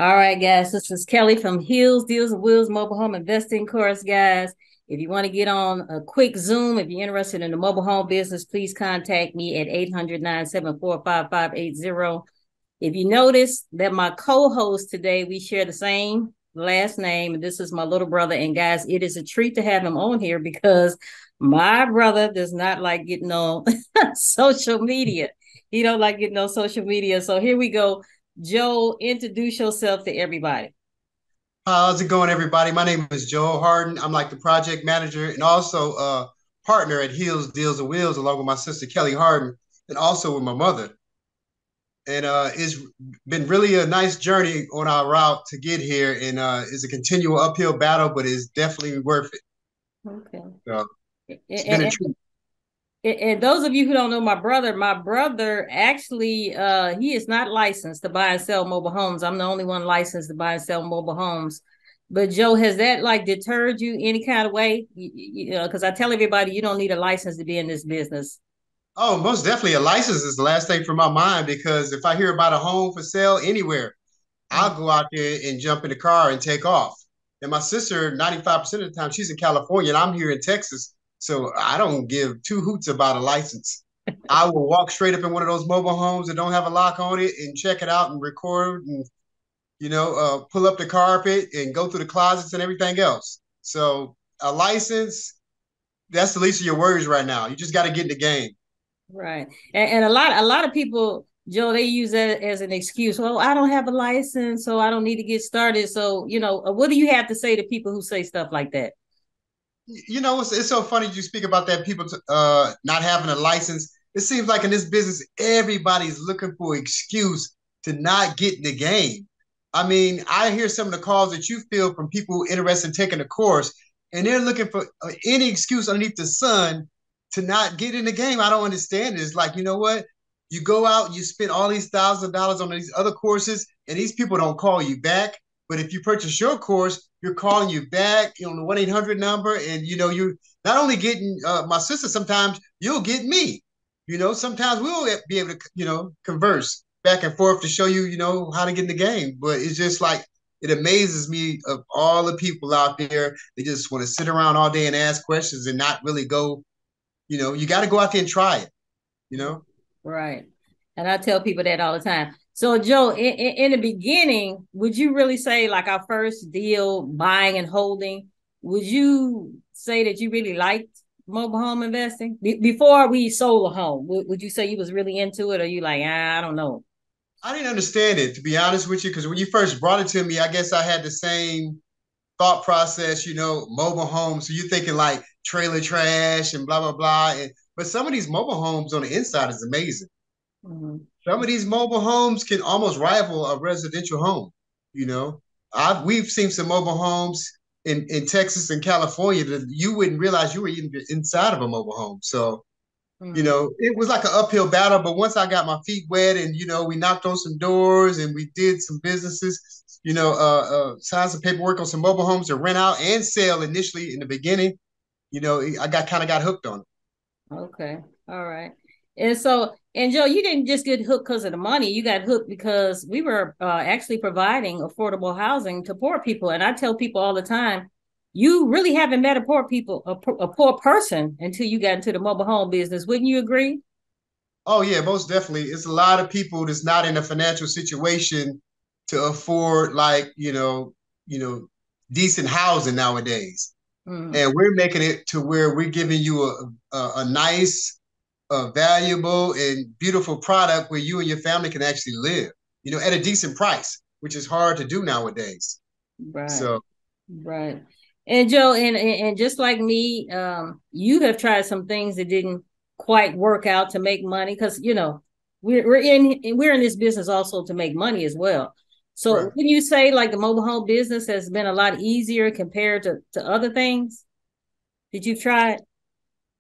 All right, guys. This is Kelly from Hills, Deals and Wheels Mobile Home Investing Course, guys. If you want to get on a quick Zoom, if you're interested in the mobile home business, please contact me at 800-974-5580. If you notice that my co-host today, we share the same last name, and this is my little brother. And guys, it is a treat to have him on here because my brother does not like getting on social media. He don't like getting on social media. So here we go. Joel, introduce yourself to everybody. How's it going, everybody? My name is Joel Harden. I'm like the project manager and also a partner at Hills, Deals and Wheels, along with my sister Kelly Harden, and also with my mother. And it's been really a nice journey on our route to get here, and it's a continual uphill battle, but it's definitely worth it. Okay. So it's been a And, treat. and those of you who don't know my brother actually he is not licensed to buy and sell mobile homes. I'm the only one licensed to buy and sell mobile homes. But Joe, has that like deterred you any kind of way? You know, because I tell everybody you don't need a license to be in this business. Oh, most definitely a license is the last thing from my mind because if I hear about a home for sale anywhere, I'll Mm. go out there and jump in the car and take off. And my sister, 95% of the time, she's in California and I'm here in Texas. So I don't give two hoots about a license. I will walk straight up in one of those mobile homes that don't have a lock on it and check it out and record and, pull up the carpet and go through the closets and everything else. So a license, that's the least of your worries right now. You just got to get in the game. Right. And a lot of people, Joe, they use that as an excuse. Well, I don't have a license, so I don't need to get started. So, what do you have to say to people who say stuff like that? It's so funny you speak about that people not having a license. It seems like in this business, everybody's looking for an excuse to not get in the game. I mean, I hear some of the calls that you feel from people interested in taking a course, and they're looking for any excuse underneath the sun to not get in the game. I don't understand it. It's like, you know what? You go out, you spend all these thousands of dollars on these other courses, and these people don't call you back. But if you purchase your course, you're calling you back on the 1-800 number. And, you're not only getting my sister, sometimes you'll get me. Sometimes we'll be able to, converse back and forth to show you, how to get in the game. But it's just like, it amazes me of all the people out there. They just want to sit around all day and ask questions and not really go, you got to go out there and try it, you know? Right. And I tell people that all the time. So, Joe, in the beginning, would you really say, like our first deal, buying and holding, would you say that you really liked mobile home investing before we sold a home? Would you say you was really into it, or you like, I don't know? I didn't understand it, to be honest with you, because when you first brought it to me, I guess I had the same thought process, mobile homes. So you're thinking like trailer trash and blah, blah, blah. But some of these mobile homes on the inside is amazing. Mhm. Some of these mobile homes can almost rival a residential home. You know, we've seen some mobile homes in Texas and California that you wouldn't realize you were even inside of a mobile home. So, Mhm. it was like an uphill battle. But once I got my feet wet and, we knocked on some doors and we did some businesses, signed some paperwork on some mobile homes to rent out and sell initially in the beginning, I got hooked on it. Okay. All right. And so, and Joe, you didn't just get hooked because of the money. You got hooked because we were actually providing affordable housing to poor people. And I tell people all the time, you really haven't met a poor people, a poor person until you got into the mobile home business. Wouldn't you agree? Oh yeah, most definitely. It's a lot of people that's not in a financial situation to afford like, decent housing nowadays. Mm. And we're making it to where we're giving you a nice, valuable and beautiful product where you and your family can actually live, at a decent price, which is hard to do nowadays. Right. So Right. And Joe, and just like me, you have tried some things that didn't quite work out to make money because we're in this business also to make money as well. So right. when you say like the mobile home business has been a lot easier compared to other things that you've tried?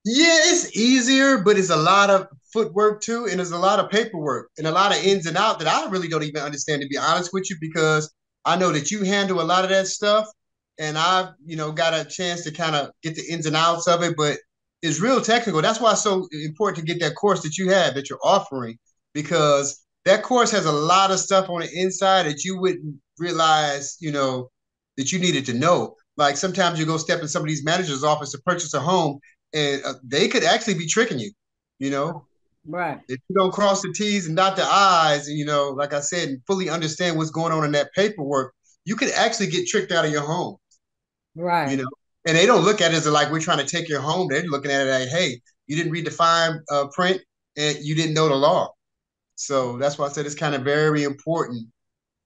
Yeah, it's easier, but it's a lot of footwork too, and there's a lot of paperwork and a lot of ins and out that I really don't even understand, to be honest with you, because I know that you handle a lot of that stuff, and I've got a chance to kind of get the ins and outs of it, but it's real technical. That's why it's so important to get that course that you have that you're offering, because that course has a lot of stuff on the inside that you wouldn't realize, that you needed to know. Like sometimes you go step in somebody's manager's office to purchase a home, and they could actually be tricking you. You know, Right. if you don't cross the T's and dot the I's, and like I said, and fully understand what's going on in that paperwork, you could actually get tricked out of your home. You Right. know, and they don't look at it as like we're trying to take your home. They're looking at it like, hey, you didn't read the fine print and you didn't know the law. So that's why I said it's kind of very important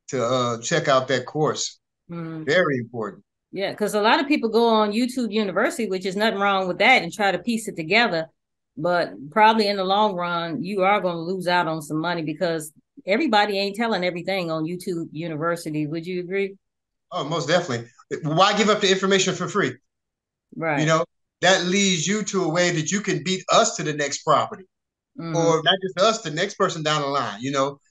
to check out that course. Mm-hmm. Very important. Yeah, because a lot of people go on YouTube University, which is nothing wrong with that, and try to piece it together. But probably in the long run, you are going to lose out on some money because everybody ain't telling everything on YouTube University. Would you agree? Oh, most definitely. Why give up the information for free? You Right. know, that leads you to a way that you can beat us to the next property, Mm-hmm. or not just us, the next person down the line.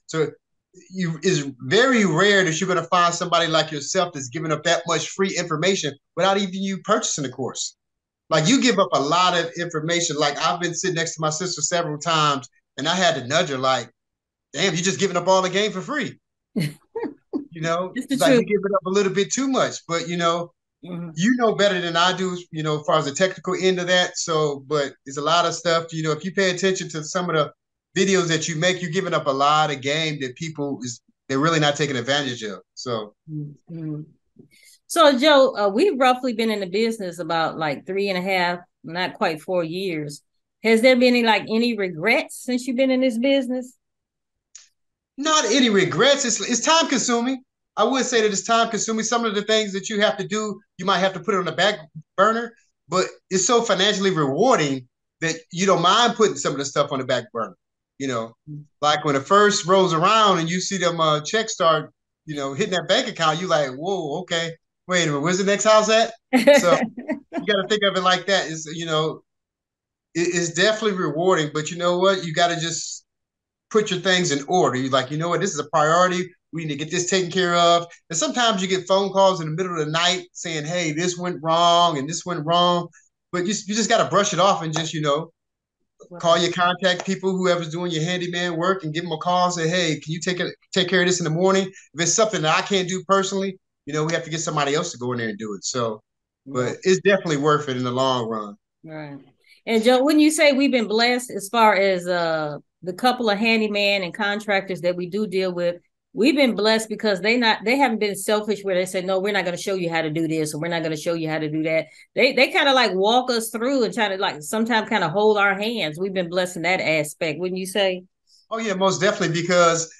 So it's very rare that you're going to find somebody like yourself that's giving up that much free information without even you purchasing the course. Like you give up a lot of information. Like I've been sitting next to my sister several times, and I had to nudge her, like, "Damn, you just giving up all the game for free." It's the It's like truth. you give it up a little bit too much. But Mm-hmm. you know better than I do. As far as the technical end of that. So, but it's a lot of stuff. If you pay attention to some of the videos that you make, you're giving up a lot of game that they're really not taking advantage of. So, Mm-hmm. So, Joe, we've roughly been in the business about like 3.5, not quite 4 years. Has there been any regrets since you've been in this business? not any regrets. It's time consuming. I would say that it's time consuming. Some of the things that you have to do, you might have to put it on the back burner, but it's so financially rewarding that you don't mind putting some of the stuff on the back burner. You know, like when it first rolls around and you see them checks start, hitting that bank account, you like, whoa, okay, wait a minute, where's the next house at? So you got to think of it like that. It's definitely rewarding, but you know what? You got to just put your things in order. You're like, you know what, this is a priority. We need to get this taken care of. And sometimes you get phone calls in the middle of the night saying, hey, this went wrong and this went wrong. But you just got to brush it off and just, call Right. your contact people, whoever's doing your handyman work, and give them a call and say, hey, can you take care of this in the morning? If it's something that I can't do personally, we have to get somebody else to go in there and do it. So, Right. but it's definitely worth it in the long run. Right. And Joe, wouldn't you say we've been blessed as far as the couple of handyman and contractors that we do deal with? We've been blessed because they haven't been selfish where they said, no, we're not going to show you how to do this or we're not going to show you how to do that. They kind of like walk us through and try to like sometimes kind of hold our hands. We've been blessed in that aspect, wouldn't you say? Oh yeah, most definitely, because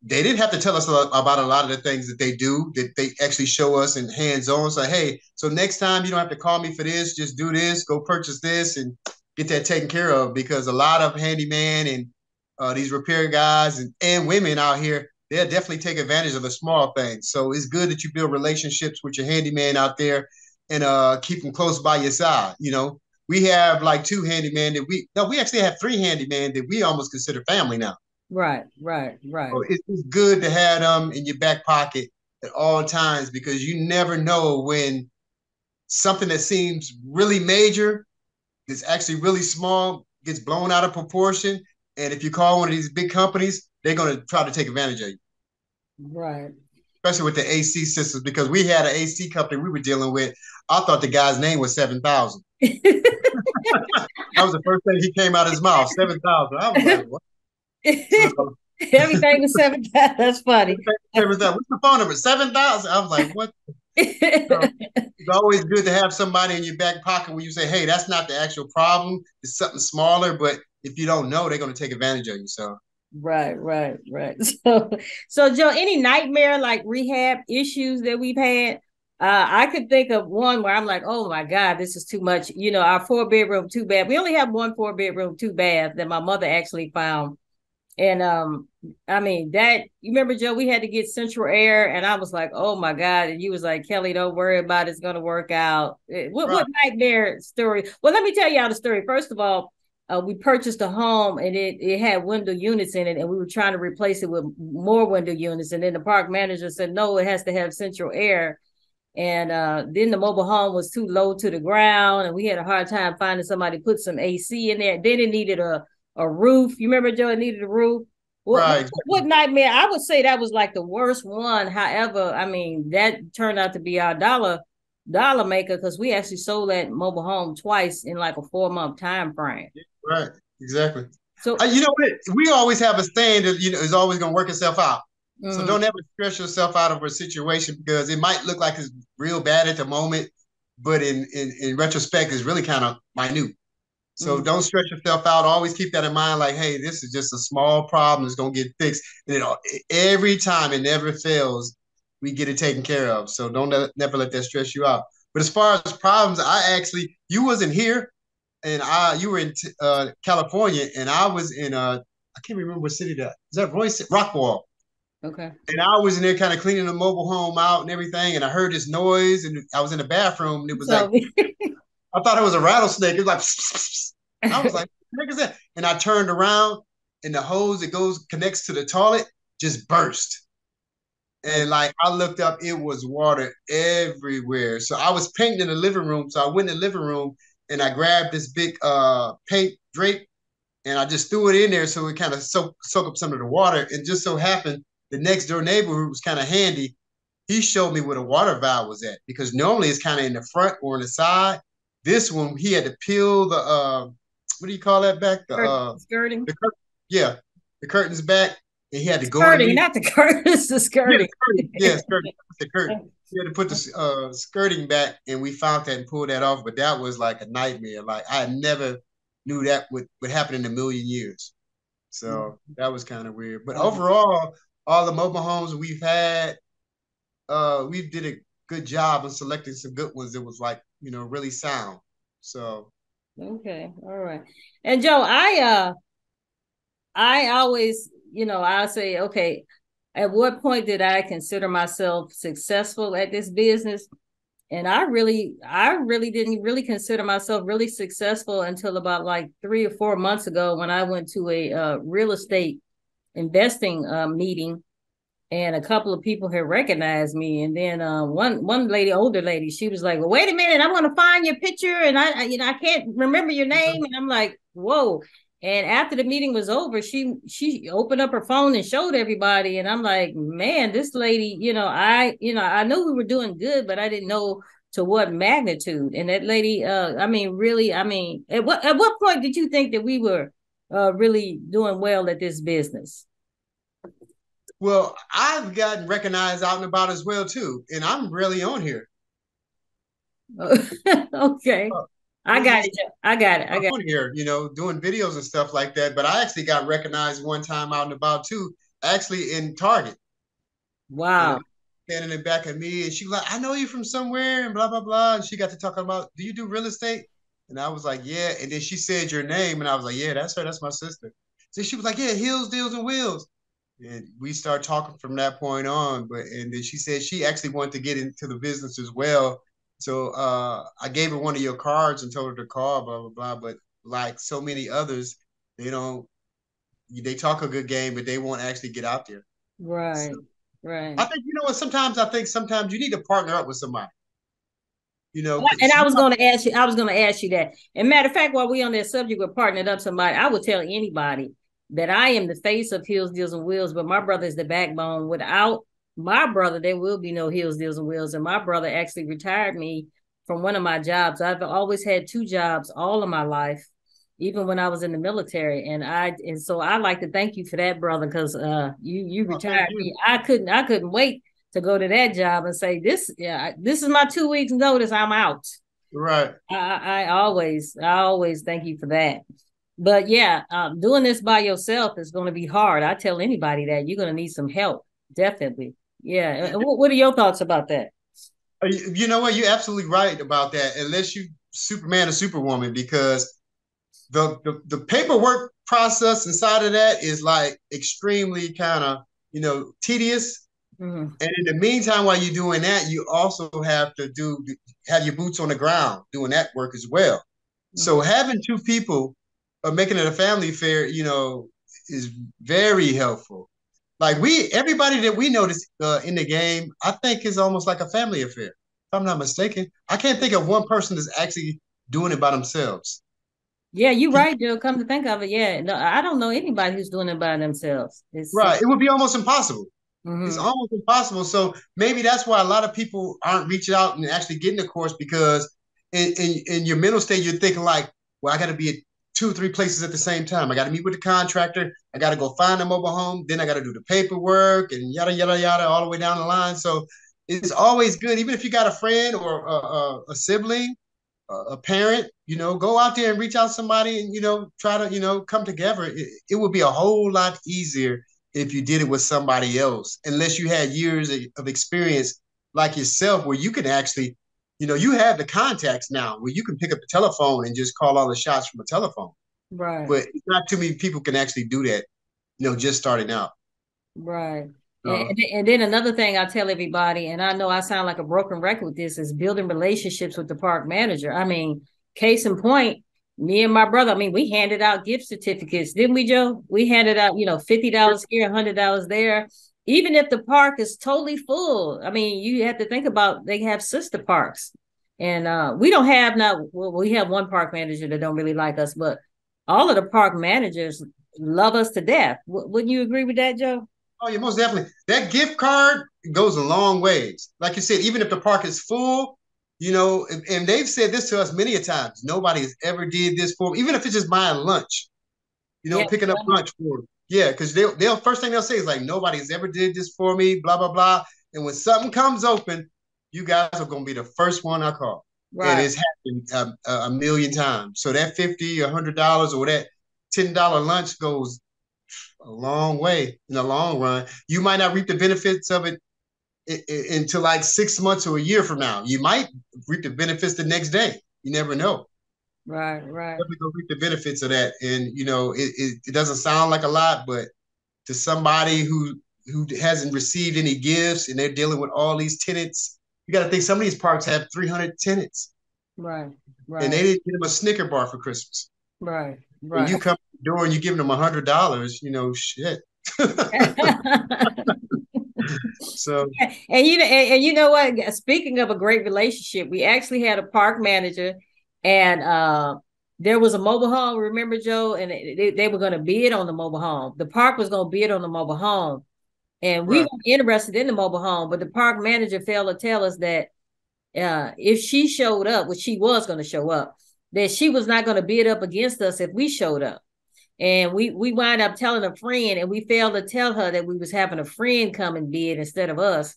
they didn't have to tell us about a lot of the things that they do, that they actually show us in hands on. So, hey, so next time you don't have to call me for this, just do this, go purchase this and get that taken care of. Because a lot of handyman and these repair guys and women out here, they'll definitely take advantage of the small things. So it's good that you build relationships with your handyman out there and keep them close by your side. We have like two handyman we actually have three handyman that we almost consider family now. Right, right, right. So it's good to have them in your back pocket at all times, because you never know when something that seems really major is actually really small, gets blown out of proportion. And if you call one of these big companies, they're going to try to take advantage of you, Right. especially with the AC systems, because we had an AC company we were dealing with. I thought the guy's name was 7,000. That was the first thing he came out of his mouth, 7,000. I was like, what? So Everything was 7 times. That's funny. 7,000. What's the phone number? 7,000. I was like, what? So it's always good to have somebody in your back pocket when you say, hey, that's not the actual problem. It's something smaller. But if you don't know, they're going to take advantage of you. So, Right, right, right. So Joe, any nightmare like rehab issues that we've had? I could think of one where I'm like, oh my God, this is too much. Our 4 bedroom, 2 bath. We only have one 4 bedroom, 2 bath that my mother actually found. And I mean that you remember, Joe, we had to get central air, and I was like, oh my God. And you was like, Kelly, don't worry about it, it's gonna work out. What right. nightmare story? Well, let me tell y'all the story. First of all, we purchased a home and it had window units in it, and we were trying to replace it with more window units. And then the park manager said, no, it has to have central air. And then the mobile home was too low to the ground, and we had a hard time finding somebody to put some AC in there. Then it needed a roof. You remember, Joe? It needed a roof. What, what Right. what nightmare? I would say that was like the worst one. However, I mean that turned out to be our dollar maker because we actually sold that mobile home twice in like a 4 month time frame. Right. Exactly. So, You know what? We always have a saying that is always going to work itself out. So mm, don't ever stress yourself out over a situation because it might look like it's real bad at the moment, but in retrospect, it's really kind of minute. So mm, don't stress yourself out. Always keep that in mind. Like, hey, this is just a small problem. It's gonna get fixed. And every time it never fails, we get it taken care of. So never let that stress you out. But as far as problems, you wasn't here, and you were in California, and I was in I can't remember what city that is. That Royce Rockwall. okay. And I was in there kind of cleaning the mobile home out and everything, and I heard this noise, and I was in the bathroom, and it was like So, I thought it was a rattlesnake. It was like, pss, pss, pss. I was like, what the heck is that? And I turned around and the hose that connects to the toilet just burst. And okay. like I looked up, it was water everywhere. So I was painting in the living room. So I went in the living room and I grabbed this big paint drape and I just threw it in there so it kind of soak up some of the water. And just so happened the next door neighbor who was kind of handy, he showed me where the water valve was at because normally it's kind of in the front or in the side. This one he had to peel the what do you call that back? Skirting, The curtain, yeah, the curtains back, and he had to go skirting, underneath. not the curtains, the Yeah, skirting. skirting. Yeah, skirting. The curtain. He had to put the skirting back, and we found that and pulled that off. But that was like a nightmare. Like I never knew that would happen in a million years. So that was kind of weird. But Wow. overall, all the mobile homes we've had, we did a good job of selecting some good ones that was like, really sound. So Okay, all right. And Joe, I always, I say, okay, at what point did I consider myself successful at this business? And I really didn't really consider myself really successful until about like 3 or 4 months ago when I went to a real estate investing meeting, and a couple of people had recognized me. And then one lady, older lady, she was like, "Well, wait a minute, I'm gonna find your picture, and I can't remember your name." And I'm like, "Whoa!" And after the meeting was over, she opened up her phone and showed everybody, and I'm like, "Man, this lady, I knew we were doing good, but I didn't know to what magnitude." And that lady, I mean, really, I mean, at what point did you think that we were really doing well at this business? well, I've gotten recognized out and about as well too, and I'm really on here. Okay. Uh, I It's, got it's it. I got it. I I'm got it. on here, doing videos and stuff like that. But I actually got recognized one time out and about too, actually in Target. And a Wow. lady standing in the back of me, and she was like, "I know you from somewhere," and blah blah blah. And she got to talking about, "Do you do real estate?" And I was like, "Yeah." And then she said your name, and I was like, "Yeah, that's her. That's my sister." So she was like, "Yeah, Hills, Deals, and Wheels." And we started talking from that point on. But and then she said she actually wanted to get into the business as well. So I gave her one of your cards and told her to call, blah blah blah. But like so many others, they don't. They talk a good game, but they won't actually get out there. So Right. Right. I think you know what. Sometimes you need to partner up with somebody. And Because I was going to ask you, that. And matter of fact, while we on that subject with partnering up somebody, I would tell anybody that I am the face of Hills, Deals, and Wheels, but my brother is the backbone. Without my brother, there will be no Hills, Deals, and Wheels. And my brother actually retired me from one of my jobs. I've always had two jobs all of my life, even when I was in the military. And so I like to thank you for that, brother, because you thank retired you. me. I couldn't wait to go to that job and say this is my 2 weeks notice, I'm out. Right. I always thank you for that. But yeah, doing this by yourself is going to be hard. I tell anybody that you're going to need some help, definitely. Yeah, what are your thoughts about that? You know what? You're absolutely right about that. Unless you Superman or Superwoman, because the paperwork process inside of that is like extremely kind of tedious. Mm-hmm. And in the meantime, while you're doing that, you also have your boots on the ground doing that work as well. So Mm-hmm. having two people making it a family affair, is very helpful. Like everybody that we notice in the game, I think is almost like a family affair. If I'm not mistaken, I can't think of one person that's actually doing it by themselves. Yeah, you're right, Joe. Come to think of it, yeah. No, I don't know anybody who's doing it by themselves. It's Right. It would be almost impossible. It's mm-hmm. almost impossible. So maybe that's why a lot of people aren't reaching out and actually getting the course because in your mental state, you're thinking like, well, I got to be at two or three places at the same time. I got to meet with the contractor. I got to go find a mobile home. Then I got to do the paperwork and yada, yada, yada, all the way down the line. So it's always good, even if you got a friend or a sibling, a parent, go out there and reach out to somebody and, try to, come together. It would be a whole lot easier if you did it with somebody else, unless you had years of experience like yourself, where you can actually, you have the contacts now where you can pick up the telephone and just call all the shots from a telephone. Right. But not too many people can actually do that, just starting out. Right. Uh, And then another thing I tell everybody, and I know I sound like a broken record with this, is building relationships with the park manager. I mean, case in point, me and my brother, I mean, we handed out gift certificates, didn't we, Joe? We handed out, $50 here, $100 there. Even if the park is totally full, I mean, you have to think about they have sister parks. And we don't have now, well, we have one park manager that don't really like us, but all of the park managers love us to death. Wouldn't you agree with that, Joe? Oh, yeah, most definitely. That gift card goes a long ways. Like you said, even if the park is full, and they've said this to us many a times. Nobody has ever did this for them, even if it's just buying lunch, Yeah. picking up lunch for them. Yeah, because they'll first thing they'll say is like, nobody's ever did this for me, blah blah blah. And when something comes open, you guys are gonna be the first one I call, and Right, it's happened a million times. So that $50 or that $10 lunch goes a long way in the long run. You might not reap the benefits of it until like 6 months or a year from now. You might reap the benefits the next day. You never know. right, Definitely go reap the benefits of that. And it doesn't sound like a lot, but to somebody who hasn't received any gifts and they're dealing with all these tenants, you got to think some of these parks have 300 tenants, right, and they right, didn't get them a Snicker bar for Christmas. right, And you right. come to the door and you give them $100, shit. So And you know what? Speaking of a great relationship, we actually had a park manager, and there was a mobile home. Remember, Joe? And they were going to bid on the mobile home. The park was going to bid on the mobile home, and we right, were interested in the mobile home, but the park manager failed to tell us that if she showed up, which she was going to show up, that she was not going to bid up against us if we showed up. And we wind up telling a friend, and we failed to tell her that we was having a friend come and bid instead of us.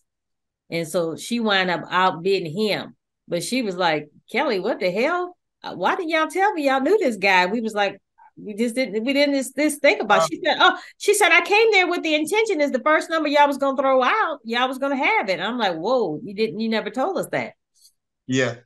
And so she wind up outbidding him. But she was like, Kelly, what the hell? Why didn't y'all tell me y'all knew this guy? We was like, we didn't this think about it. uh, She said, I came there with the intention is the first number y'all was gonna throw out, y'all was gonna have it. And I'm like, whoa, you never told us that. yeah.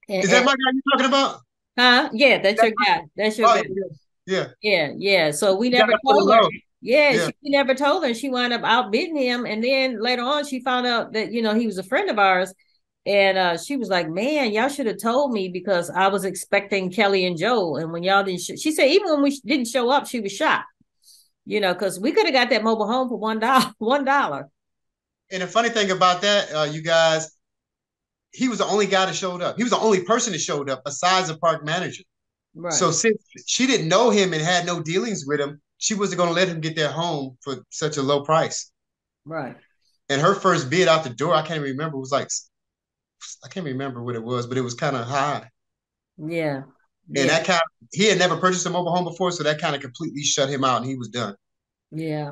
And, Is that and my guy you talking about? huh? Yeah, that's your guy. That's your Oh, guy. yeah, yeah. Yeah, yeah. So we You got never to put it told her. low. Yeah, Yeah, we never told her. She wound up outbidding him. And then later on, she found out that, he was a friend of ours. And she was like, man, y'all should have told me because I was expecting Kelly and Joe. And when y'all didn't, she said, even when we didn't show up, she was shocked, because we could have got that mobile home for $1, $1. and the funny thing about that, you guys, he was the only guy that showed up. He was the only person that showed up besides the park manager. Right, So since she didn't know him and had no dealings with him, she wasn't going to let him get their home for such a low price. right. And her first bid out the door, I can't remember, was like, I can't remember what it was, but it was kind of high. Yeah, And yeah. that kind of, he had never purchased a mobile home before, so that kind of completely shut him out and he was done. Yeah.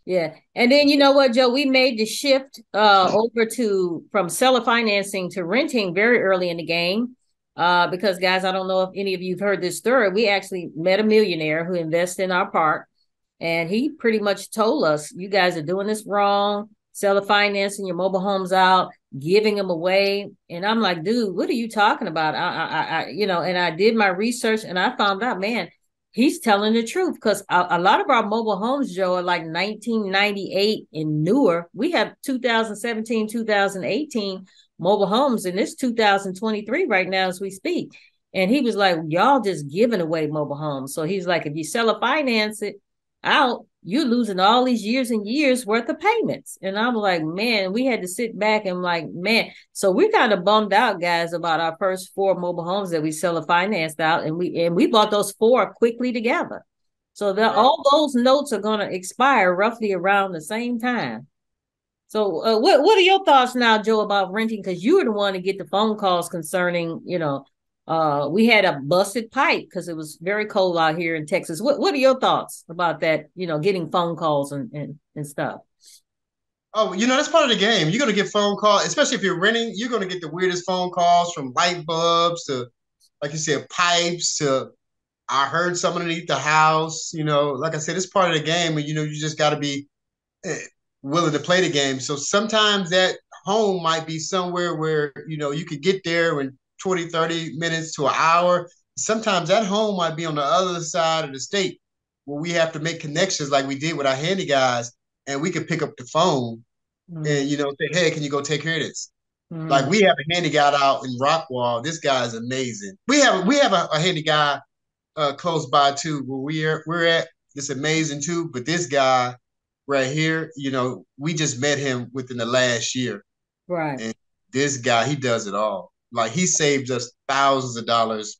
Yeah. And then you know what, Joe, we made the shift over to from seller financing to renting very early in the game. Because guys, I don't know if any of you've heard this story. We actually met a millionaire who invested in our park, and he pretty much told us, you guys are doing this wrong, seller financing your mobile homes out, giving them away. And I'm like, dude, what are you talking about? And I did my research and I found out, man, he's telling the truth because a lot of our mobile homes, Joe, are like 1998 and newer. We have 2017, 2018 mobile homes, and it's 2023 right now as we speak. And he was like, y'all just giving away mobile homes. So he's like, if you sell or finance it out, you're losing all these years and years worth of payments. And I'm like, man, we had to sit back and like, man. So we kind of bummed out, guys, about our first 4 mobile homes that we sell or financed out, and we bought those 4 quickly together. So that Right. all those notes are going to expire roughly around the same time. So, what are your thoughts now, Joe, about renting? Because you were the one to get the phone calls concerning, we had a busted pipe because it was very cold out here in Texas. What are your thoughts about that? Getting phone calls and stuff. Oh, that's part of the game. You're gonna get phone calls, especially if you're renting. You're gonna get the weirdest phone calls, from light bulbs to, like you said, pipes to, I heard someone underneath the house. Like I said, it's part of the game, and you just got to be eh, willing to play the game. So sometimes that home might be somewhere where you could get there in 20, 30 minutes to an hour. Sometimes that home might be on the other side of the state, where we have to make connections like we did with our handy guys, and we could pick up the phone Mm, and say, hey, can you go take care of this? Like, mm, we have a handy guy out in Rockwall. This guy is amazing. We have a handy guy close by too, where we're at. It's amazing too. But this guy right here, we just met him within the last year, right. and this guy, he does it all. Like, he saved us thousands of dollars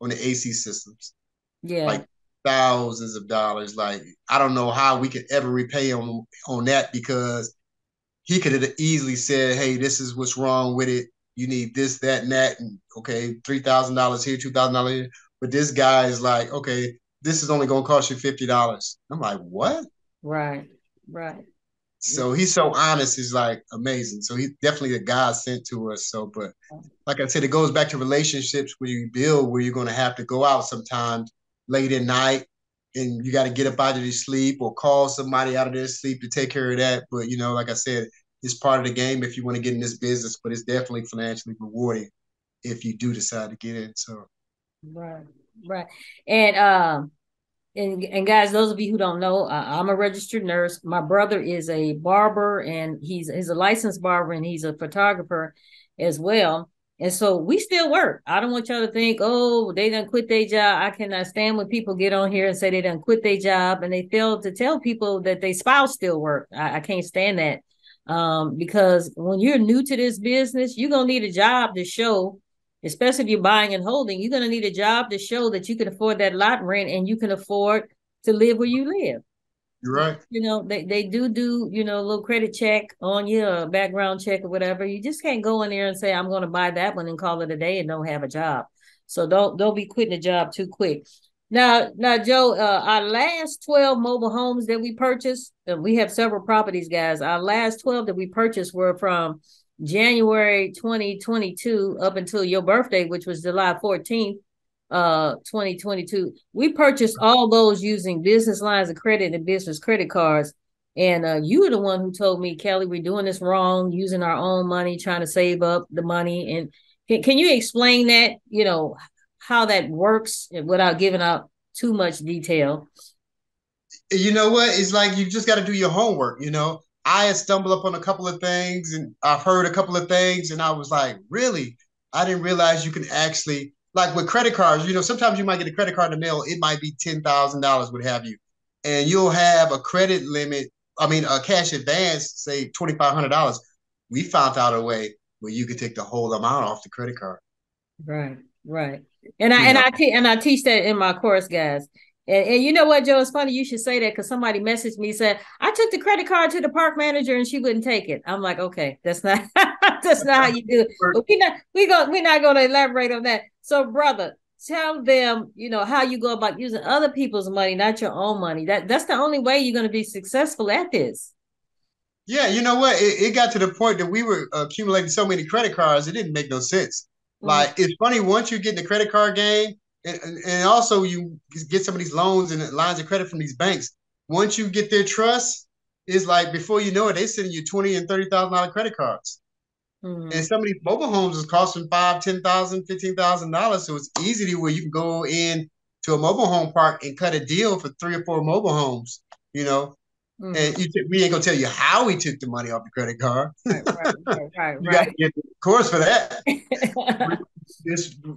on the AC systems, Yeah. like thousands of dollars. Like, I don't know how we could ever repay on that, because he could have easily said, "Hey, this is what's wrong with it. You need this, that, and that, and okay, $3,000 here, $2,000 here." But this guy is like, "Okay, this is only going to cost you $50." I'm like, "What?" Right. Right. So he's so honest. He's like amazing. So he's definitely a God sent to us. So, but like I said, it goes back to relationships where you build, where you're going to have to go out sometimes late at night, and you got to get up out of your sleep or call somebody out of their sleep to take care of that. But like I said, it's part of the game if you want to get in this business, but it's definitely financially rewarding if you do decide to get in. So Right. Right. And guys, those of you who don't know, I'm a registered nurse. My brother is a barber, and he's a licensed barber, and he's a photographer as well. And so we still work. I don't want y'all to think, oh, they done quit their job. I cannot stand when people get on here and say they done quit their job and they fail to tell people that their spouse still work. I can't stand that. Because when you're new to this business, you're gonna need a job to show, especially if you're buying and holding. You're going to need a job to show that you can afford that lot rent and you can afford to live where you live. you're right. They do a little credit check on you, a background check or whatever. You just can't go in there and say, I'm going to buy that one and call it a day and don't have a job. So don't be quitting a job too quick. Now, Joe, our last 12 mobile homes that we purchased, we have several properties, guys. Our last 12 that we purchased were from January 2022 up until your birthday, which was July 14th, 2022. We purchased all those using business lines of credit and business credit cards. And you were the one who told me, Kelly, we're doing this wrong, using our own money, trying to save up the money. And can you explain that, how that works without giving out too much detail? You know what? It's like you just got to do your homework. I had stumbled up on a couple of things, and I've heard a couple of things, and I was like, really? I didn't realize you can actually, like with credit cards, sometimes you might get a credit card in the mail. It might be $10,000, what have you. And you'll have a credit limit, I mean, a cash advance, say $2,500. We found out a way where you could take the whole amount off the credit card. Right, right. And I You and know, I teach that in my course, guys. And you know what, Joe? It's funny you should say that because somebody messaged me said I took the credit card to the park manager and she wouldn't take it. I'm like, okay, that's not that's not how you do it. But we're not gonna elaborate on that. So, brother, tell them how you go about using other people's money, not your own money. That's the only way you're gonna be successful at this. Yeah, you know what? It got to the point that we were accumulating so many credit cards, it didn't make no sense. Mm, Like, it's funny, once you get in the credit card game, and also you get some of these loans and lines of credit from these banks. Once you get their trust, it's like before you know it, they're sending you $20,000 and $30,000 credit cards. And mm, some of these mobile homes is costing $5,000, $10,000, $15,000. So it's easy to where you can go in to a mobile home park and cut a deal for 3 or 4 mobile homes. You know, mm. and we ain't gonna tell you how we took the money off the credit card. Right, right, right, right, You got to right. get the course for that.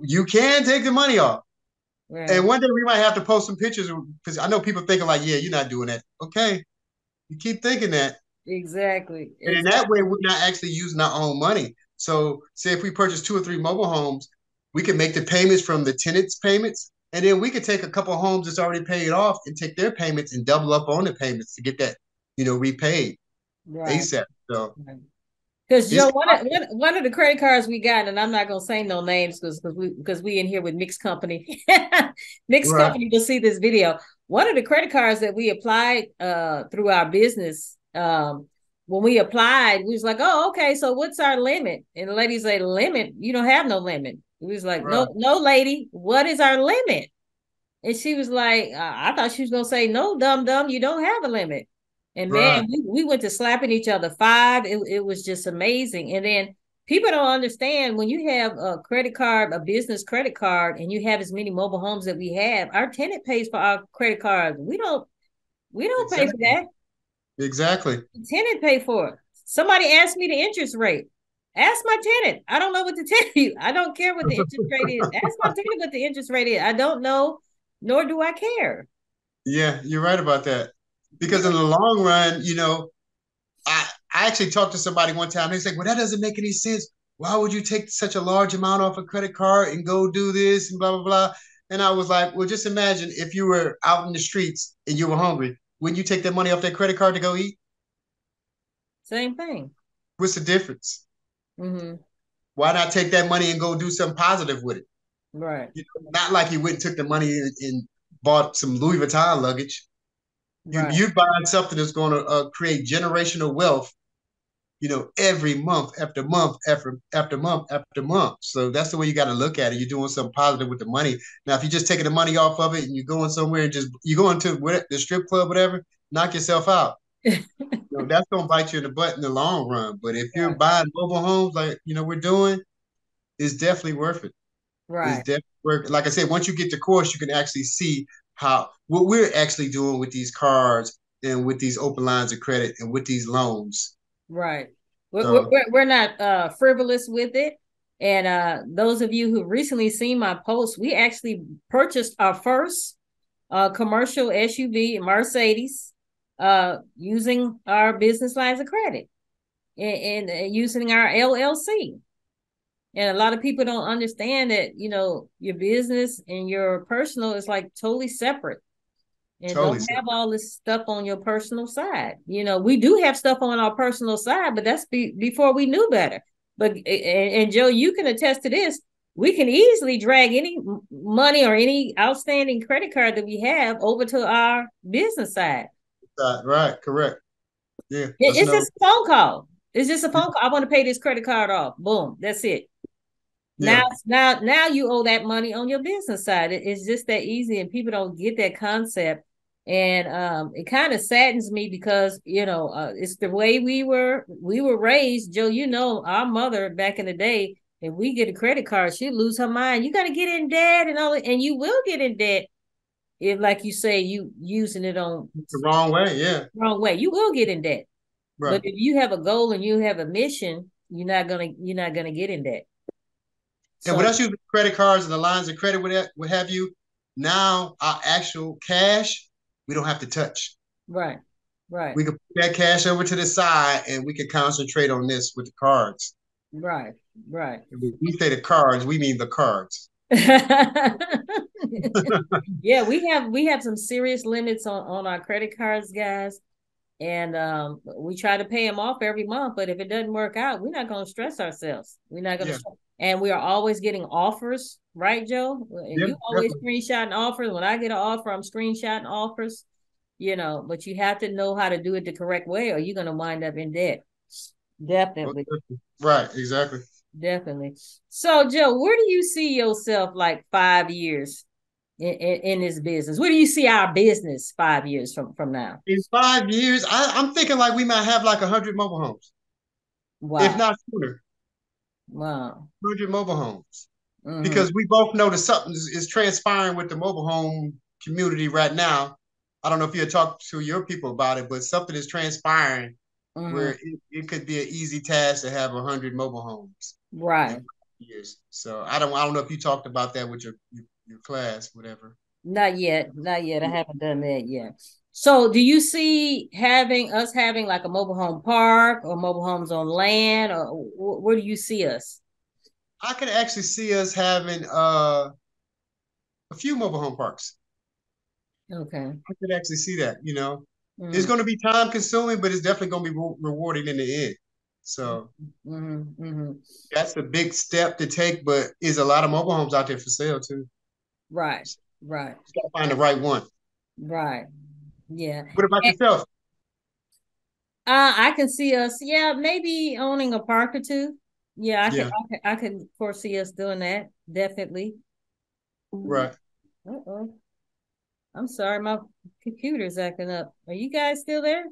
You can take the money off. Right. And one day we might have to post some pictures because I know people thinking like, yeah, you're not doing that. Okay, you keep thinking that. Exactly. And in that way, Exactly. we're not actually using our own money. So, say if we purchase 2 or 3 mobile homes, we can make the payments from the tenants' payments, and then we could take a couple of homes that's already paid off and take their payments and double up on the payments to get that, repaid Right. ASAP. So Right. Because it's Joe, one of the credit cards we got, and I'm not gonna say no names because we in here with mixed company, mixed right, company to see this video. One of the credit cards that we applied through our business, when we applied, we was like, oh, okay, so what's our limit? And the lady said, limit? You don't have no limit. We was like, no, right, no, lady, what is our limit? And she was like, I thought she was gonna say, no, dumb dumb, you don't have a limit. And man, right. we went to slapping each other five. It was just amazing. And then people don't understand when you have a credit card, a business credit card, and you have as many mobile homes that we have, our tenant pays for our credit card. We don't pay for Exactly, that. exactly. The tenant pay for it. Somebody asked me the interest rate. Ask my tenant. I don't know what to tell you. I don't care what the interest rate is. Ask my tenant what the interest rate is. I don't know, nor do I care. Yeah, you're right about that. Because in the long run, I actually talked to somebody one time. They said, "Well, that doesn't make any sense. Why would you take such a large amount off a credit card and go do this and blah blah blah?" And I was like, "Well, just imagine if you were out in the streets and you were hungry. Wouldn't you take that money off that credit card to go eat? Same thing. What's the difference? Mm-hmm. Why not take that money and go do something positive with it? Right. Not like you went and took the money and bought some Louis Vuitton luggage. Right. You're buying something that's going to create generational wealth every month after month after month after month. So that's the way you got to look at it. You're doing something positive with the money. Now, if you're just taking the money off of it and you're going somewhere and just you're going to the strip club, whatever, knock yourself out. That's gonna bite you in the butt in the long run. But if you're Right. buying mobile homes like we're doing, it's definitely worth it. It's Right. definitely worth it. Like I said, once you get the course, you can actually see how what we're actually doing with these cards and with these open lines of credit and with these loans. Right. We're, So we're, we're not frivolous with it. And those of you who recently seen my post, we actually purchased our first commercial SUV Mercedes using our business lines of credit and using our LLC. And a lot of people don't understand that, your business and your personal is like totally separate. And totally. don't have all this stuff on your personal side. We do have stuff on our personal side, but that's before we knew better. But and Joe, you can attest to this. We can easily drag any money or any outstanding credit card that we have over to our business side. Right, correct. Yeah, that's It's no. just a phone call. It's just a phone call. I want to pay this credit card off. Boom. That's it. Now, Yeah, now you owe that money on your business side. It's just that easy, and people don't get that concept. And it kind of saddens me because it's the way we were raised. Joe, our mother back in the day, if we get a credit card, she'd lose her mind. You got to get in debt and all, and you will get in debt if, like you say, you using it on the wrong way. Yeah, wrong way. You will get in debt. But right. if you have a goal and you have a mission, you're not gonna get in debt. And with So us using credit cards and the lines of credit, what have you, now our actual cash, we don't have to touch. right, right. We can put that cash over to the side and we can concentrate on this with the cards. Right, right. And when we say the cards, we mean the cards. Yeah, we have some serious limits on our credit cards, guys. And we try to pay them off every month, but if it doesn't work out, we're not going to stress ourselves. We're not going to Yeah, stress. And we are always getting offers, right, Joe? yeah, You always definitely. screenshotting offers. When I get an offer, I'm screenshotting offers, but you have to know how to do it the correct way or you're going to wind up in debt. Definitely. Right, exactly. Definitely. So, Joe, where do you see yourself like 5 years in this business? Where do you see our business 5 years from now? In 5 years, I'm thinking like we might have like 100 mobile homes, if Wow. not sooner. Wow. 100 mobile homes. Mm-hmm. Because we both know that something is transpiring with the mobile home community right now. I don't know if you had talked to your people about it, but something is transpiring where Mm-hmm. it could be an easy task to have 100 mobile homes in Right. 5 years. So I don't know if you talked about that with your your class, whatever. Not yet. Not yet. I haven't done that yet. So do you see having like a mobile home park or mobile homes on land, or where do you see us? I could actually see us having a few mobile home parks. Okay. I could actually see that. It's Mm-hmm. going to be time consuming, but it's definitely going to be rewarding in the end. So Mm-hmm. Mm-hmm. that's a big step to take, but is a lot of mobile homes out there for sale too. Right. Right. Just got to find the right one. Right. Yeah. What about yourself? I can see us, yeah, maybe owning a park or two. Yeah, Yeah, I could foresee us doing that, definitely. right. Uh-oh. I'm sorry, my computer's acting up. Are you guys still there?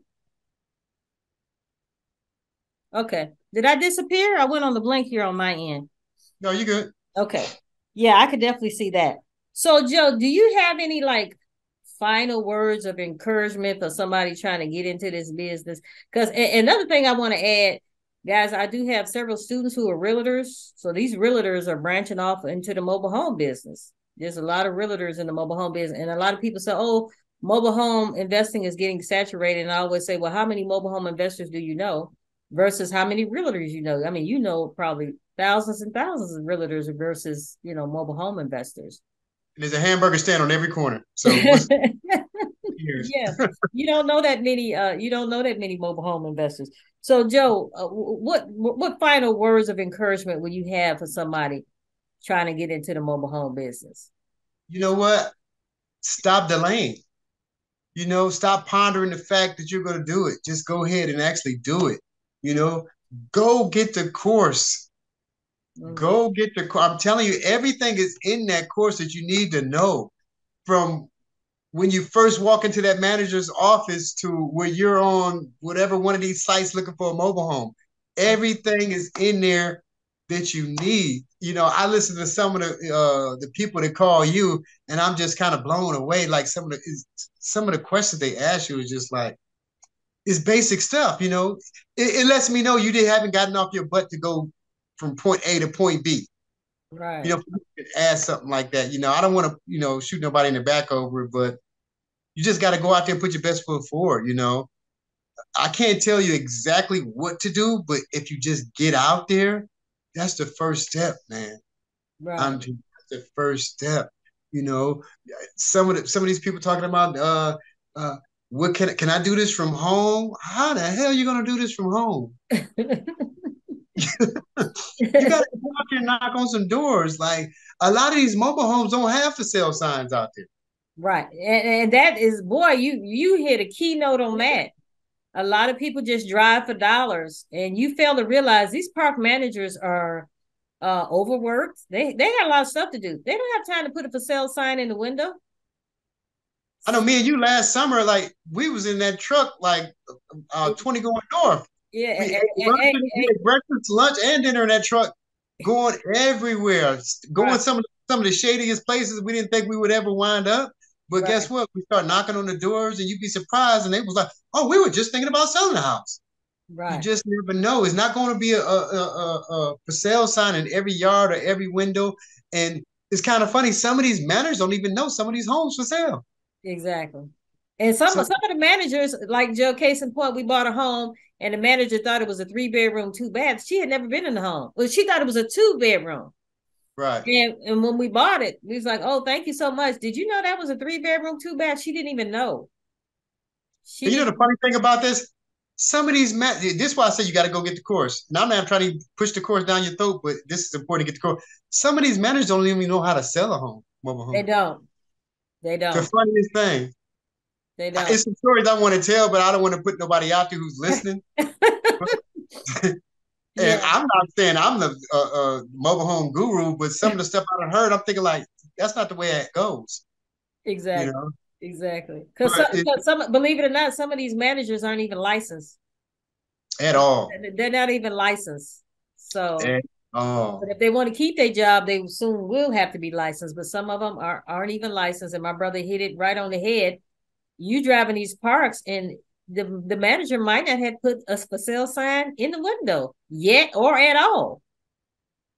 Okay. Did I disappear? I went on the blink here on my end. No, you good. Okay. Yeah, I could definitely see that. So, Joe, do you have any like final words of encouragement for somebody trying to get into this business? Because another thing I want to add, guys, I do have several students who are realtors. So these realtors are branching off into the mobile home business. There's a lot of realtors in the mobile home business. And a lot of people say, oh, mobile home investing is getting saturated. And I always say, well, how many mobile home investors do you know versus how many realtors you know? I mean, you know, probably thousands and thousands of realtors versus, mobile home investors. And there's a hamburger stand on every corner. So what's here? Yeah, you don't know that many mobile home investors. So Joe, what final words of encouragement would you have for somebody trying to get into the mobile home business? You know what? Stop delaying. Stop pondering the fact that you're going to do it. Just go ahead and actually do it. You know, go get the course. Mm-hmm. Go get the course. I'm telling you, everything is in that course that you need to know from when you first walk into that manager's office to where you're on whatever one of these sites looking for a mobile home. Everything is in there that you need. I listen to some of the people that call you, and I'm just kind of blown away. Like some of the questions they ask you is just like it's basic stuff. It lets me know haven't gotten off your butt to go from point A to point B. Right, Ask something like that. I don't want to shoot nobody in the back over it, but you just got to go out there and put your best foot forward. I can't tell you exactly what to do, but if you just get out there, that's the first step, man. right. I'm just the first step. You know, some of these people talking about uh what can I do this from home? How the hell are you gonna do this from home? You gotta go out there and knock on some doors. Like a lot of these mobile homes don't have for sale signs out there. Right, and that is, boy, you hit a keynote on that. A lot of people just drive for dollars, and you fail to realize these park managers are overworked. They got a lot of stuff to do. They don't have time to put a for sale sign in the window. I know me and you last summer, like we was in that truck like 20 going north. We Yeah, ate lunch, we ate breakfast, lunch, and dinner in that truck, going everywhere, going right, some of the shadiest places we didn't think we would ever wind up. But guess right, what? We start knocking on the doors, and you'd be surprised. And they was like, "Oh, we were just thinking about selling the house." You right. just never know. It's not going to be a for sale sign in every yard or every window. And it's kind of funny. Some of these managers don't even know some of these homes for sale. Exactly. And some So of the managers, like Joe, case in point, we bought a home and the manager thought it was a 3 bedroom, 2 baths. She had never been in the home. Well, she thought it was a 2 bedroom. right. And when we bought it, we was like, oh, thank you so much. Did you know that was a 3 bedroom, 2 baths? She didn't even know. She And didn't. the funny thing about this, some of these this is why I say you got to go get the course. Now I'm not trying to push the course down your throat, but this is important to get the course. Some of these managers don't even know how to sell a home, mobile They home. don't. They The don't. funniest thing. They don't. It's some stories I want to tell, but I don't want to put nobody out there who's listening. And Yeah, I'm not saying I'm the mobile home guru, but some of the stuff I've heard, I'm thinking like that's not the way it goes, you exactly. know. Exactly. Because But some, believe it or not, some of these managers aren't even licensed. at all, They're not even licensed. So, at but all. if they want to keep their job, they soon will have to be licensed. But some of them aren't even licensed. And my brother hit it right on the head. You driving these parks, and the manager might not have put a for sale sign in the window yet or at all.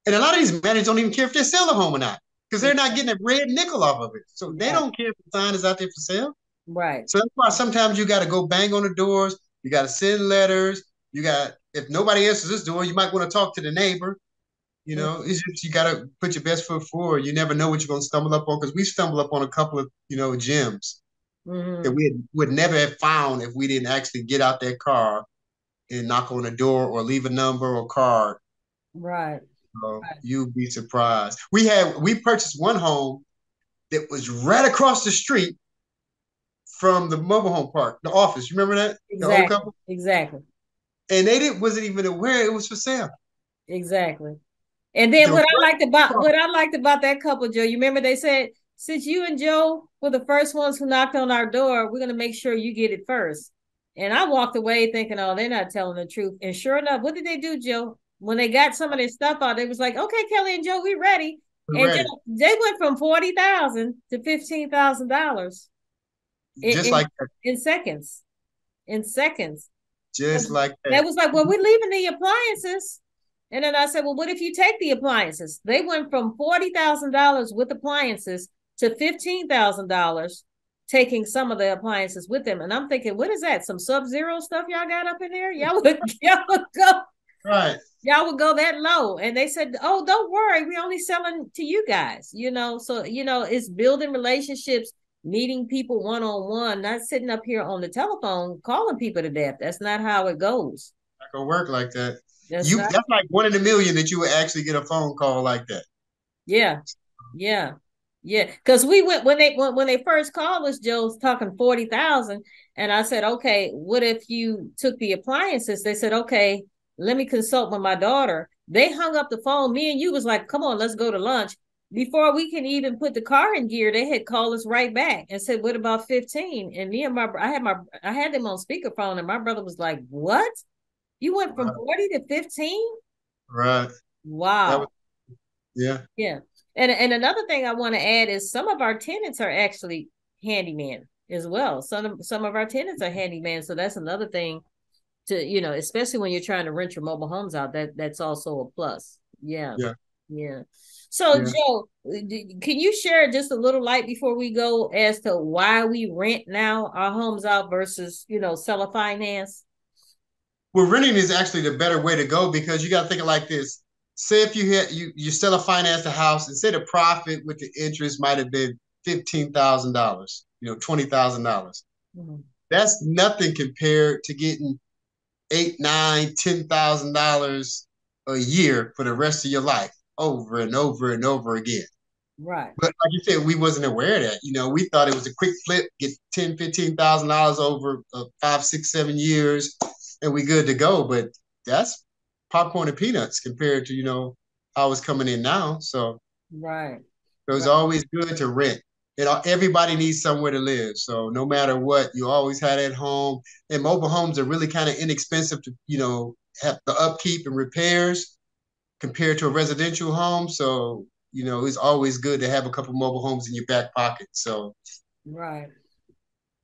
And a lot of these managers don't even care if they sell a home or not. because they're not getting a red nickel off of it. So they Right. don't care if the sign is out there for sale. Right. So that's why sometimes you got to go bang on the doors. You got to send letters. You got, if nobody answers this door, you might want to talk to the neighbor. You Mm-hmm. know, it's just, you got to put your best foot forward. You never know what you're going to stumble up on, because we stumbled up on a couple of, gems that Mm-hmm. would never have found if we didn't actually get out that car and knock on the door or leave a number or card. Right. So Right. you'd be surprised. We purchased one home that was right across the street from the mobile home park, the office. You remember that? The old Exactly. couple? Exactly. And they didn't wasn't even aware it was for sale. Exactly. And then The what I right liked about across. what I liked about that couple, Joe, you remember they said, since you and Joe were the first ones who knocked on our door, we're gonna make sure you get it first. And I walked away thinking, oh, they're not telling the truth. And sure enough, what did they do, Joe? When they got some of their stuff out, they was like, okay, Kelly and Joe, we ready. We're And ready. Joe, they went from 40,000 to $15,000 in, Just in like that. in seconds. In seconds. Just like They that. was like, well, we're leaving the appliances. And then I said, well, what if you take the appliances? They went from $40,000 with appliances to $15,000 taking some of the appliances with them. And I'm thinking, what is that? Some Sub-Zero stuff y'all got up in there? Right. Y'all would go that low. And they said, oh, don't worry, we only selling to you guys, So, it's building relationships, meeting people one-on-one, not sitting up here on the telephone calling people to death. That's not how it goes. Not gonna work like that. That's not. That's like one in a million that you would actually get a phone call like that. Yeah. Yeah. Yeah. Because we went when they first called us, Joe's talking 40,000. And I said, okay, what if you took the appliances? They said, okay, let me consult with my daughter. They hung up the phone. Me and you was like, come on, let's go to lunch. Before we can even put the car in gear, they had called us right back and said, what about 15? And me and I had them on speakerphone, and my brother was like, what? You went from Right. 40 to 15? Right. That was, Wow. yeah. Yeah. And another thing I want to add is some of our tenants are actually handyman as well. Some of our tenants are handyman. So that's another thing to, especially when you're trying to rent your mobile homes out, that's also a plus. Yeah. Yeah. Yeah. So Yeah. Joe, can you share just a little light before we go as to why we rent now our homes out versus, seller finance? Well, renting is actually the better way to go, because you got to think of like this. Say if you sell a finance the house, and say the profit with the interest might have been $15,000, $20,000. Mhm. That's nothing compared to getting eight, nine, $10,000 a year for the rest of your life, over and over and over again. Right. But like you said, we wasn't aware of that. We thought it was a quick flip, get 10, $15,000 over 5, 6, 7 years, and we good to go. But that's popcorn and peanuts compared to how it's coming in now. So Right. it was Right. always good to rent. Everybody needs somewhere to live. So no matter what, you always had at home. And mobile homes are really kind of inexpensive to have the upkeep and repairs compared to a residential home. So, it's always good to have a couple mobile homes in your back pocket. So Right.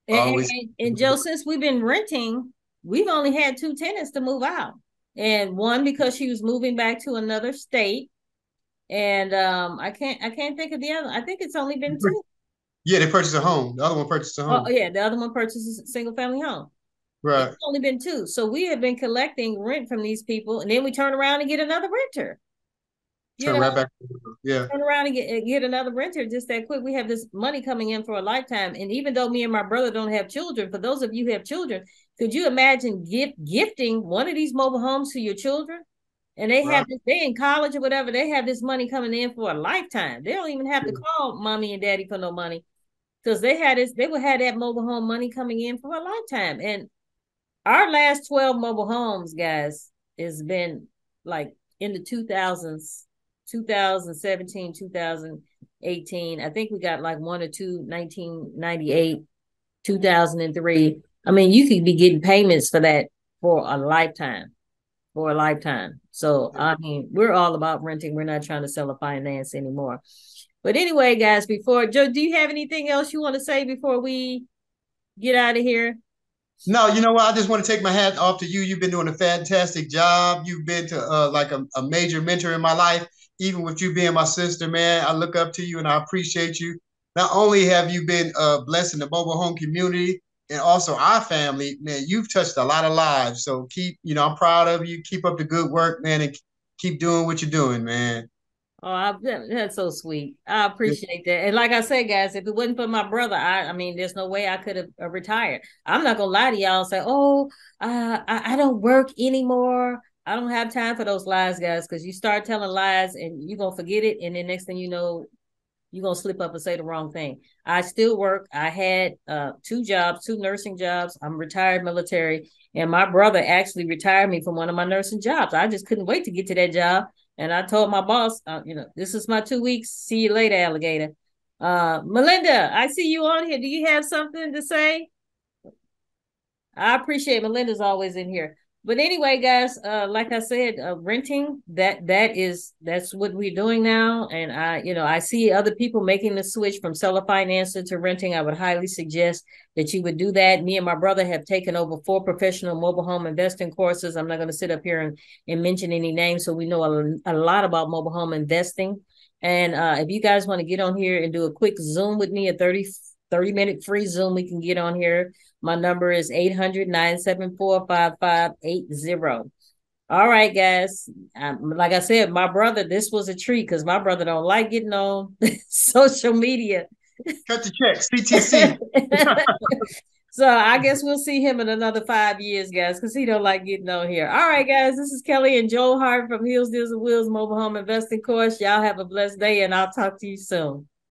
And, always. and Joe, since we've been renting, we've only had two tenants to move out, and one because she was moving back to another state, and I can't think of the other. I think it's only been two. Yeah, they purchased a home. The other one purchased a Oh home. yeah, the other one purchases a single family home. It's Right. only been two, so we have been collecting rent from these people, and then we turn around and get another renter. You Turn know, right back. Yeah. turn around and get another renter just that quick. We have this money coming in for a lifetime. And even though me and my brother don't have children, for those of you who have children, could you imagine gifting one of these mobile homes to your children? And Right. they in college or whatever, they have this money coming in for a lifetime. They don't even have to Yeah. call mommy and daddy for no money, because they would have that mobile home money coming in for a lifetime. And our last 12 mobile homes, guys, has been like in the 2000s, 2017, 2018. I think we got like one or two, 1998, 2003. I mean, you could be getting payments for that for a lifetime, for a lifetime. So, Yeah. I mean, we're all about renting. We're not trying to sell a finance anymore. But anyway, guys, before Joe, do you have anything else you want to say before we get out of here? No, you know what? I just want to take my hat off to you. You've been doing a fantastic job. You've been to like a major mentor in my life. even with you being my sister, man, I look up to you and I appreciate you. Not only have you been a blessing the mobile home community and also our family, man, you've touched a lot of lives. So keep, I'm proud of you. Keep up the good work, man, and keep doing what you're doing, man. Oh, that's so sweet. I appreciate that. And like I said, guys, if it wasn't for my brother, I mean, there's no way I could have retired. I'm not gonna lie to y'all and say, oh, I don't work anymore. I don't have time for those lies, guys, because you start telling lies and you're gonna forget it, and then next thing you know, you're gonna slip up and say the wrong thing. I still work. I had two jobs, two nursing jobs. I'm retired military, and my brother actually retired me from one of my nursing jobs. I just couldn't wait to get to that job. And I told my boss, this is my 2 weeks. See you later, alligator. Melinda, I see you on here. Do you have something to say? I appreciate Melinda's always in here. But anyway, guys, like I said, renting that's what we're doing now. And I see other people making the switch from seller financing to renting. I would highly suggest that you would do that. Me and my brother have taken over 4 professional mobile home investing courses. I'm not going to sit up here and mention any names, so we know a lot about mobile home investing. And if you guys want to get on here and do a quick Zoom with me, a 30-minute free Zoom, we can get on here. My number is 800-974-5580. All right, guys. Like I said, my brother, this was a treat because my brother don't like getting on social media. Cut the check, CTC. So I guess we'll see him in another 5 years, guys, because he don't like getting on here. All right, guys. This is Kelly and Joel Harden from Heels, Deals, and Wheels Mobile Home Investing Course. Y'all have a blessed day, and I'll talk to you soon.